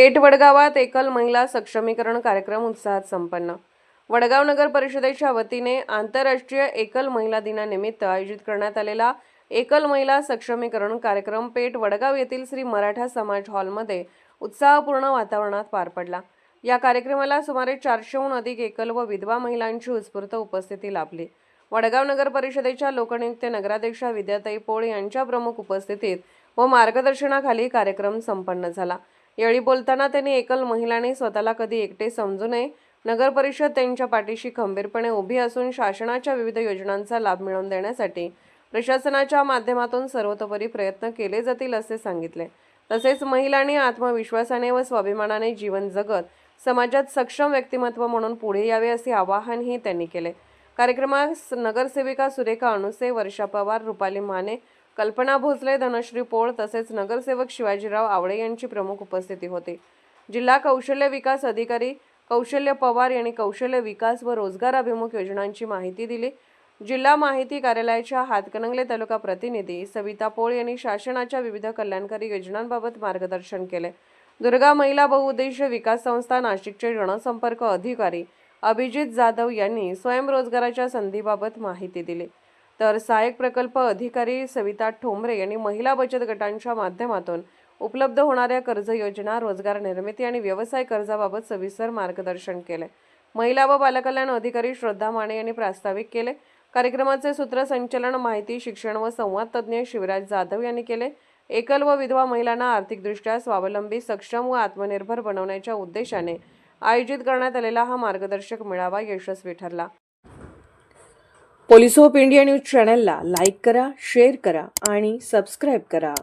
पेठ वडगावात एकल महिला सक्षमीकरण कार्यक्रम उत्साहात संपन्न। वडगाव नगर परिषदेच्या वतीने आंतरराष्ट्रीय एकल महिला दिनानिमित्त आयोजित करण्यात आलेला एकल महिला सक्षमीकरण कार्यक्रम पेठ वडगाव येथील श्री मराठा समाज हॉलमध्ये उत्साहपूर्ण वातावरणात पार पडला। या कार्यक्रमाला सुमारे 400हून अधिक एकल व विधवा महिलांची उत्स्फूर्त उपस्थिती लाभली। वडगाव नगर परिषदेच्या लोकनियुक्त नगराध्यक्षा विद्याताई पोळ यांच्या प्रमुख उपस्थितीत व मार्गदर्शनाखाली कार्यक्रम संपन्न झाला। यावेळी बोलताना त्यांनी एकल महिलांनी स्वतःला कधी एकटे समजू नये, नगर परिषद त्यांच्या पाठीशी खंबीरपणे उभी असून शासनाच्या विविध योजनांचा लाभ मिळवून देण्यासाठी प्रशासनाच्या माध्यमातून सर्वतोपरी प्रयत्न केले जातील असे सांगितले। तसेच महिलांनी आत्मविश्वासाने व स्वाभिमानाने जीवन जगत समाजात सक्षम व्यक्तिमत्व म्हणून पुढे यावे असे आवाहनही त्यांनी केले। कार्यक्रमात नगरसेविका सुरेखा अणुसे, वर्षा पवार, रुपाली माने, कल्पना भोसले, धनश्री पोळ तसेच नगरसेवक शिवाजीराव आवळे यांची प्रमुख उपस्थिती होती। जिल्हा कौशल्य विकास अधिकारी कौशल्य पवार यांनी कौशल्य विकास व रोजगार अभिमुख योजनांची माहिती दिली। जिल्हा माहिती कार्यालयाच्या हातकणंगले तालुका प्रतिनिधी सविता पोळ यांनी शासनाच्या विविध कल्याणकारी योजनांबाबत मार्गदर्शन केले। दुर्गा महिला बहुउद्देशीय विकास संस्था नाशिकचे जनसंपर्क अधिकारी अभिजित जाधव यांनी स्वयंरोजगाराच्या संधीबाबत माहिती दिली। तर सहाय्यक प्रकल्प अधिकारी सविता ठोंबरे यांनी महिला बचत गटांच्या माध्यमातून उपलब्ध होणाऱ्या कर्ज योजना, रोजगार निर्मिती आणि व्यवसाय कर्जाबाबत सविस्तर मार्गदर्शन केले। महिला व बालकल्याण अधिकारी श्रद्धा माने यांनी प्रास्ताविक केले। कार्यक्रमाचे सूत्रसंचालन माहिती, शिक्षण व संवाद तज्ज्ञ शिवराज जाधव यांनी केले। एकल व विधवा महिलांना आर्थिकदृष्ट्या स्वावलंबी, सक्षम व आत्मनिर्भर बनवण्याच्या उद्देशाने आयोजित करण्यात आलेला हा मार्गदर्शक मेळावा यशस्वी ठरला। पोलीस ऑफ इंडिया न्यूज चॅनलला लाईक करा, शेअर करा आणि सबस्क्राईब करा।